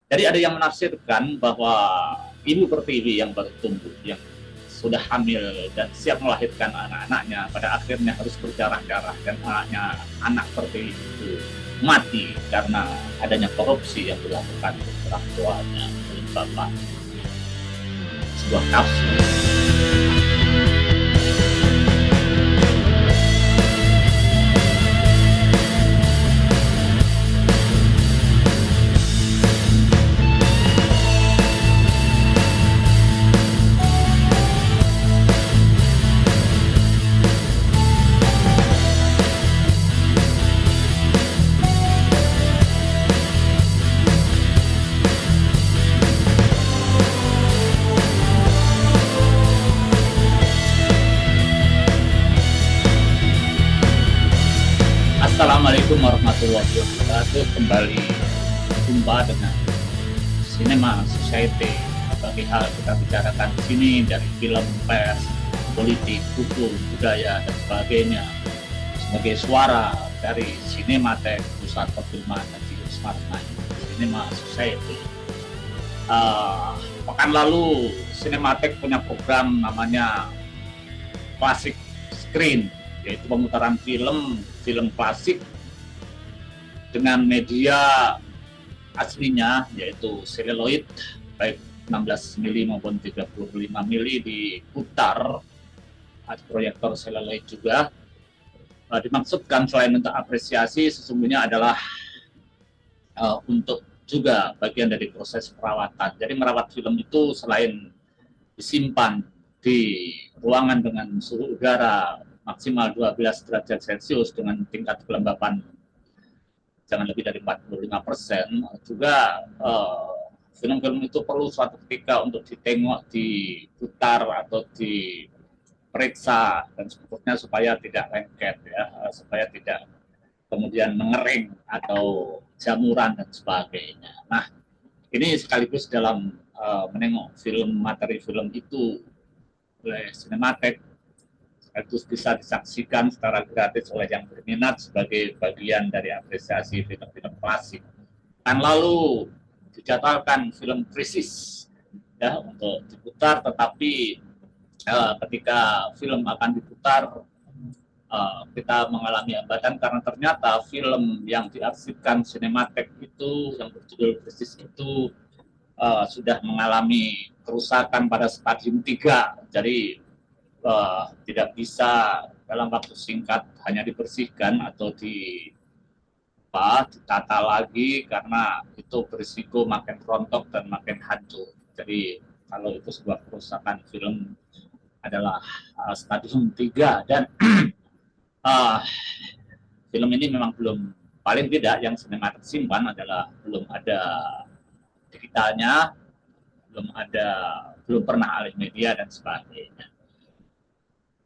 Jadi ada yang menafsirkan bahwa ibu pertiwi yang baru tumbuh, yang sudah hamil dan siap melahirkan anak-anaknya, pada akhirnya harus berdarah-darah dan anak pertiwi itu mati karena adanya korupsi yang dilakukan oleh orang tuanya, oleh bapak. Sebuah tafsir. Assalamualaikum warahmatullahi wabarakatuh. Kembali jumpa dengan Cinema Society. Bagi hal kita bicarakan di sini dari film, pers, politik, hukum, budaya, dan sebagainya sebagai suara dari Cinematek Pusat Perfilman dan Smart Cinema Society. Pekan lalu Cinematek punya program namanya Classic Screen, yaitu pemutaran film klasik dengan media aslinya yaitu seluloid baik 16 mili maupun 35 mili diputar ada proyektor seluloid juga. Dimaksudkan selain untuk apresiasi sesungguhnya adalah untuk juga bagian dari proses perawatan. Jadi merawat film itu selain disimpan di ruangan dengan suhu udara maksimal 12 derajat Celcius dengan tingkat kelembapan jangan lebih dari 45%, juga film-film itu perlu suatu ketika untuk ditengok, diputar atau diperiksa dan seterusnya supaya tidak lengket ya, supaya tidak kemudian mengering atau jamuran dan sebagainya. Nah, ini sekaligus dalam menengok film, materi film itu oleh Cinematek sekaligus bisa disaksikan secara gratis oleh yang berminat sebagai bagian dari apresiasi film-film klasik. Kan lalu dijadwalkan film Krisis ya untuk diputar, tetapi ketika film akan diputar kita mengalami hambatan karena ternyata film yang diarsipkan Cinematek itu yang berjudul Krisis itu sudah mengalami kerusakan pada stadium 3. Jadi tidak bisa dalam waktu singkat hanya dibersihkan atau ditata lagi karena itu berisiko makin rontok dan makin hancur. Jadi kalau itu sebuah kerusakan film adalah stadium 3 dan film ini memang belum, paling tidak yang Cinematek simpan adalah belum ada digitalnya, belum pernah alih media dan sebagainya.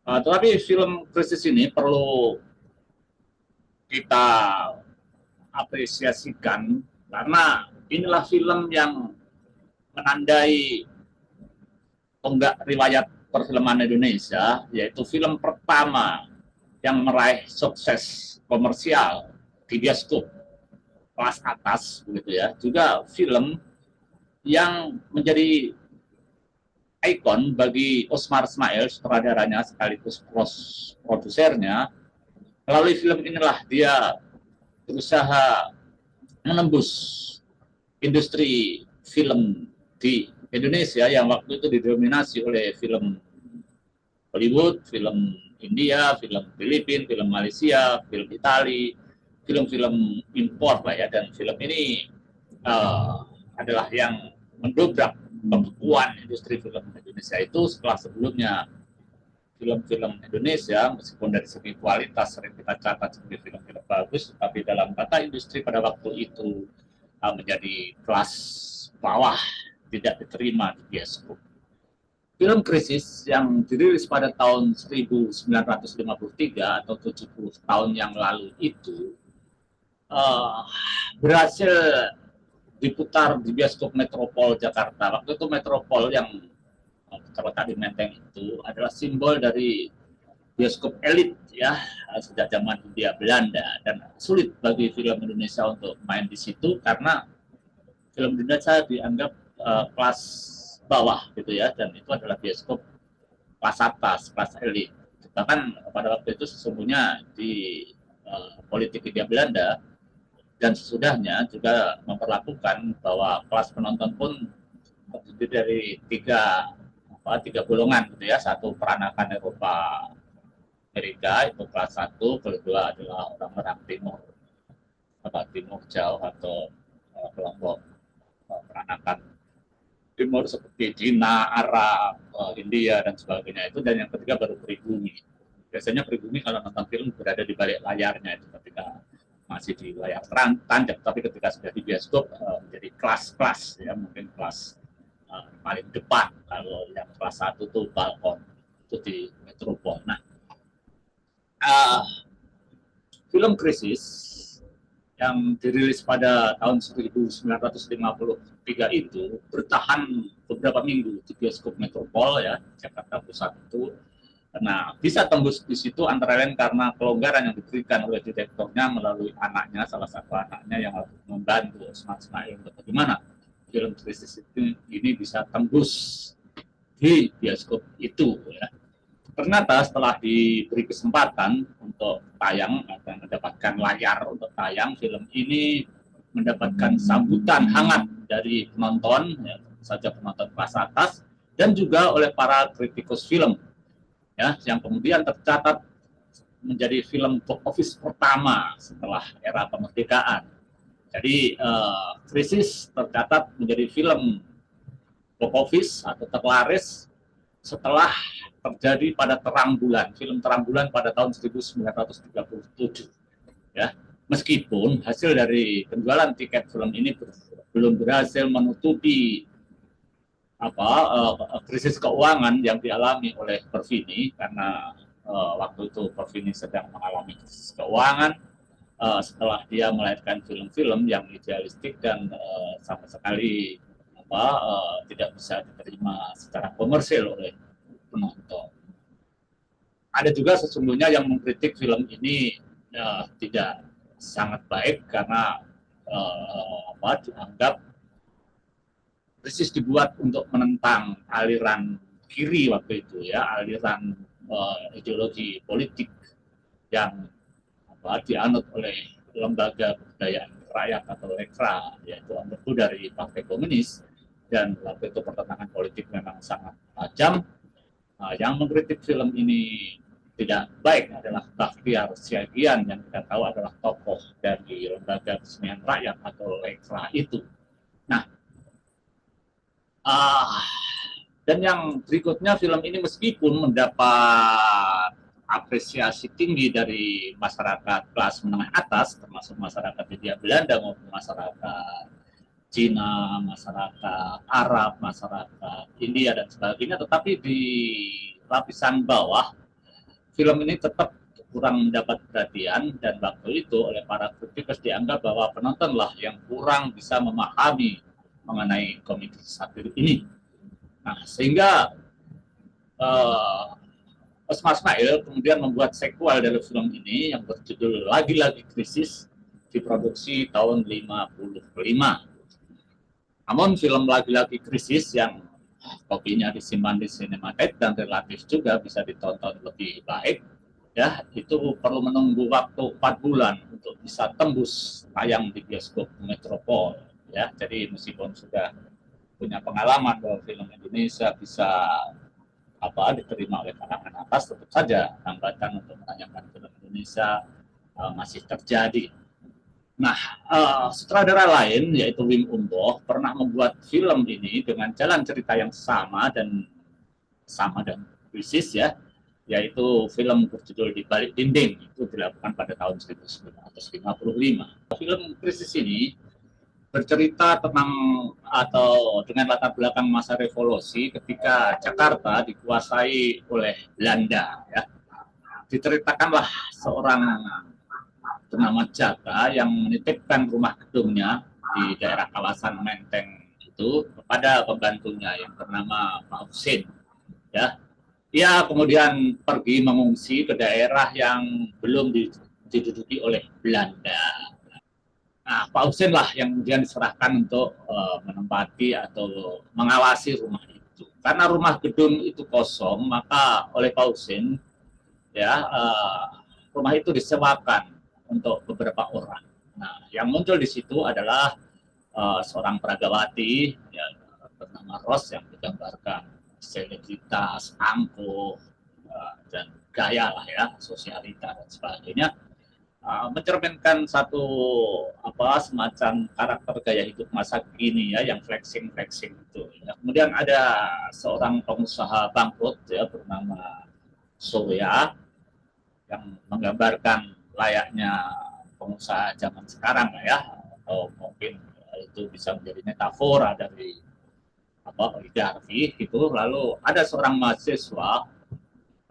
Tetapi film Krisis ini perlu kita apresiasikan karena inilah film yang menandai tonggak riwayat perfilman Indonesia, yaitu film pertama yang meraih sukses komersial di bioskop kelas atas begitu ya. Juga film yang menjadi ikon bagi Osmar Ismail, sutradaranya sekaligus produsernya. Melalui film inilah dia berusaha menembus industri film di Indonesia yang waktu itu didominasi oleh film Hollywood, film India, film Filipina, film Malaysia, film Itali, film-film impor lah ya. Dan film ini adalah yang mendobrak pembekuan industri film Indonesia itu setelah sebelumnya film-film Indonesia meskipun dari segi kualitas sering kita catat sebagai film-film bagus, tapi dalam kata industri pada waktu itu menjadi kelas bawah, tidak diterima di bioskop. Film Krisis yang dirilis pada tahun 1953 atau 70 tahun yang lalu itu berhasil diputar di bioskop Metropol Jakarta. Waktu itu Metropol yang terletak di Menteng itu adalah simbol dari bioskop elit ya sejak zaman Hindia Belanda, dan sulit bagi film Indonesia untuk main di situ karena film di Indonesia dianggap kelas bawah gitu ya, dan itu adalah bioskop kelas atas, kelas elit. Bahkan pada waktu itu sesungguhnya di politik Hindia Belanda dan sesudahnya juga memperlakukan bahwa kelas penonton pun terdiri dari tiga golongan gitu ya. Satu peranakan Eropa Amerika itu kelas satu, kedua adalah orang-orang timur jauh atau kelompok peranakan timur seperti Cina, Arab, India dan sebagainya itu, dan yang ketiga baru pribumi. Biasanya pribumi kalau nonton film berada di balik layarnya itu ketika masih di layar tancap, tapi ketika sudah di bioskop menjadi kelas-kelas ya, mungkin kelas paling depan. Kalau yang kelas satu tuh balkon itu di Metropol. Nah, uh, film Krisis yang dirilis pada tahun 1953 itu bertahan beberapa minggu di bioskop Metropol ya, Jakarta Pusat itu. Nah, bisa tembus di situ antara lain karena kelonggaran yang diberikan oleh direkturnya melalui anaknya, salah satu anaknya yang membantu Osman Ismail untuk bagaimana film Krisis ini bisa tembus di bioskop itu ya. Ternyata setelah diberi kesempatan untuk tayang dan mendapatkan layar untuk tayang, film ini mendapatkan sambutan hangat dari penonton, ya, saja penonton kelas atas, dan juga oleh para kritikus film, ya, yang kemudian tercatat menjadi film box office pertama setelah era kemerdekaan. Jadi Krisis tercatat menjadi film box office atau terlaris setelah terjadi pada Terang Bulan, film Terang Bulan pada tahun 1937. Ya, meskipun hasil dari penjualan tiket film ini belum berhasil menutupi krisis keuangan yang dialami oleh Perfini, karena waktu itu Perfini sedang mengalami krisis keuangan setelah dia melahirkan film-film yang idealistik dan sama sekali tidak bisa diterima secara komersil oleh penonton. Ada juga sesungguhnya yang mengkritik film ini tidak sangat baik karena dianggap Krisis dibuat untuk menentang aliran kiri waktu itu ya, aliran ideologi politik yang dianut oleh lembaga kebudayaan rakyat atau LEKRA, yaitu anggota dari Partai Komunis, dan waktu itu pertentangan politik memang sangat tajam. Yang mengkritik film ini tidak baik adalah Bakhtiar Siagian, yang kita tahu adalah tokoh dari lembaga kesenian rakyat atau LEKRA itu. Nah, dan yang berikutnya, film ini meskipun mendapat apresiasi tinggi dari masyarakat kelas menengah atas, termasuk masyarakat Hindia Belanda maupun masyarakat Cina, masyarakat Arab, masyarakat India dan sebagainya, tetapi di lapisan bawah film ini tetap kurang mendapat perhatian, dan waktu itu oleh para kritikus dianggap bahwa penontonlah yang kurang bisa memahami mengenai komedi satir ini. Nah, sehingga Osman Ismail kemudian membuat sequel dari film ini yang berjudul Lagi-Lagi Krisis, diproduksi tahun 1955. Namun film Lagi-Lagi Krisis yang kopinya disimpan di Cinematheque dan relatif juga bisa ditonton lebih baik, ya, itu perlu menunggu waktu 4 bulan untuk bisa tembus tayang di bioskop Metropol. Ya, jadi meskipun sudah punya pengalaman bahwa film Indonesia bisa diterima oleh kalangan atas, tetap saja hambatan untuk menanyakan film Indonesia masih terjadi. Nah, sutradara lain yaitu Wim Umboh pernah membuat film ini dengan jalan cerita yang sama dan Krisis ya, yaitu film berjudul Di Balik Dinding, itu dilakukan pada tahun 1955. Film Krisis ini bercerita tentang atau dengan latar belakang masa revolusi ketika Jakarta dikuasai oleh Belanda ya. Diceritakanlah seorang bernama Jaka yang menitipkan rumah gedungnya di daerah kawasan Menteng itu kepada pembantunya yang bernama Pak Husin ya. Ia kemudian pergi mengungsi ke daerah yang belum diduduki oleh Belanda. Nah, Pak Husin lah yang kemudian diserahkan untuk menempati atau mengawasi rumah itu. Karena rumah gedung itu kosong, maka oleh Pak Husin ya rumah itu disewakan untuk beberapa orang. Nah, yang muncul di situ adalah seorang peragawati ya, bernama Ros yang digambarkan selebritas, angkuh, dan gaya lah ya, sosialita dan sebagainya, mencerminkan satu semacam karakter gaya hidup masa kini ya yang flexing itu. Ya. Kemudian ada seorang pengusaha bangkrut ya bernama Surya yang menggambarkan layaknya pengusaha zaman sekarang ya, atau mungkin itu bisa menjadi metafora dari oligarki gitu. Lalu ada seorang mahasiswa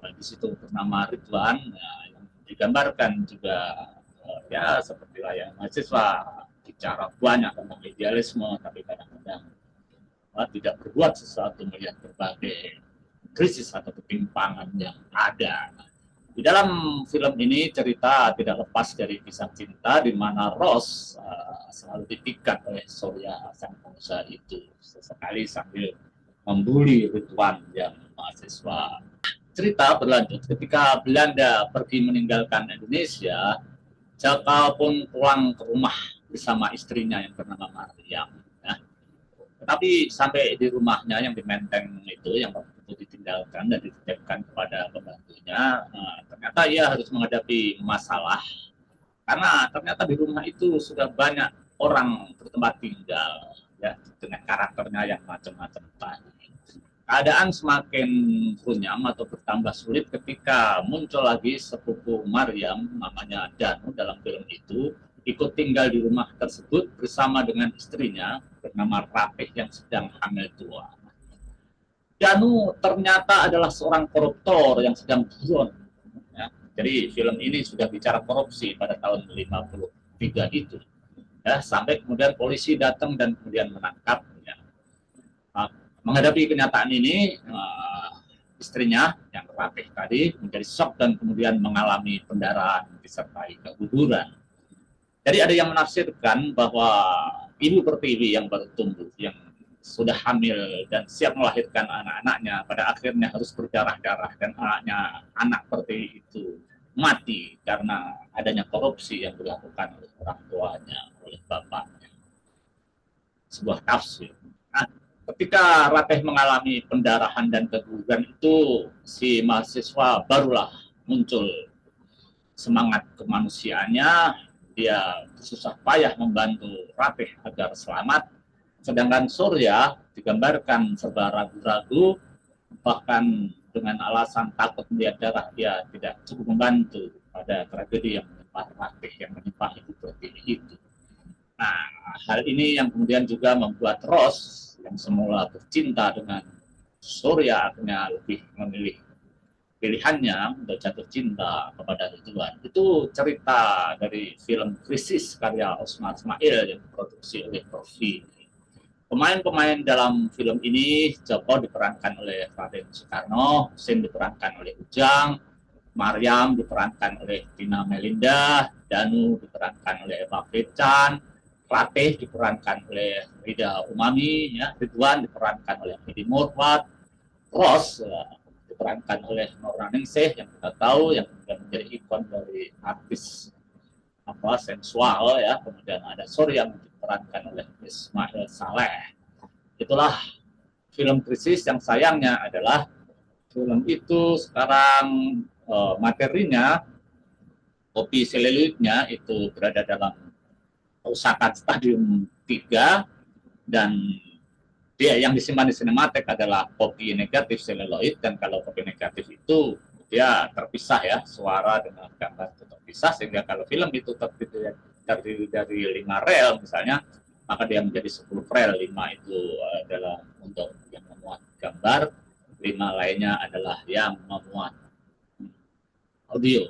di situ bernama Ridwan ya, yang digambarkan juga ya seperti layaknya mahasiswa bicara banyak tentang idealisme tapi kadang-kadang tidak berbuat sesuatu melihat berbagai krisis atau ketimpangan yang ada. Di dalam film ini cerita tidak lepas dari kisah cinta di mana Ros selalu dipikat oleh Surya sang pengusaha itu sesekali sambil membuli Ridwan yang mahasiswa. Cerita berlanjut ketika Belanda pergi meninggalkan Indonesia, Jaka pun pulang ke rumah bersama istrinya yang bernama Maryam. Ya. Tetapi sampai di rumahnya yang di Menteng itu, yang waktu itu ditinggalkan dan dititipkan kepada pembantunya, ternyata ia harus menghadapi masalah karena ternyata di rumah itu sudah banyak orang bertempat tinggal ya dengan karakternya yang macam-macam tadi. Keadaan semakin runyam atau bertambah sulit ketika muncul lagi sepupu Maryam namanya Danu dalam film itu ikut tinggal di rumah tersebut bersama dengan istrinya bernama Rapih yang sedang hamil tua. Danu ternyata adalah seorang koruptor yang sedang buron. Ya. Jadi film ini sudah bicara korupsi pada tahun 53 itu. Ya, sampai kemudian polisi datang dan kemudian menangkap. Ya. Menghadapi kenyataan ini, istrinya yang Rapih tadi menjadi shock dan kemudian mengalami pendarahan disertai keguguran. Jadi ada yang menafsirkan bahwa ibu pertiwi yang baru tumbuh, yang sudah hamil dan siap melahirkan anak-anaknya, pada akhirnya harus berdarah-darah dan anak pertiwi itu mati karena adanya korupsi yang dilakukan oleh orang tuanya, oleh bapaknya. Sebuah tafsir. Nah, ketika Rateh mengalami pendarahan dan keguguran itu, si mahasiswa barulah muncul semangat kemanusiaannya. Dia susah payah membantu Rateh agar selamat. Sedangkan Surya digambarkan serba ragu-ragu, bahkan dengan alasan takut melihat darah dia tidak cukup membantu pada tragedi yang menimpa Rateh, yang menimpa ibu pertiwi itu. Nah, hal ini yang kemudian juga membuat Ros yang semula bercinta dengan Surya akhirnya lebih memilih pilihannya untuk jatuh cinta kepada Ridwan. Itu cerita dari film Krisis karya Osman Ismail yang diproduksi oleh Profi. Pemain-pemain dalam film ini, Joko diperankan oleh Raden Soekarno, Husin diperankan oleh Ujang, Maryam diperankan oleh Tina Melinda, Danu diperankan oleh Eva Fechan, Ratih diperankan oleh Rida Umami, ya, Ridwan diperankan oleh Fidi Murwat, Ros diperankan oleh Nora Ningsih yang kita tahu yang kemudian menjadi ikon dari artis sensual ya. Kemudian ada Surya yang diperankan oleh Ismail Saleh. Itulah film Krisis yang sayangnya adalah film itu sekarang materinya, kopi seluloidnya itu berada dalam kerusakan stadium 3 dan dia yang disimpan di sinematek adalah kopi negatif seluloid, dan kalau kopi negatif itu dia terpisah ya, suara dengan gambar itu terpisah, sehingga kalau film itu terdiri dari 5 reel misalnya, maka dia menjadi 10 reel. 5 itu adalah untuk yang memuat gambar, 5 lainnya adalah yang memuat audio.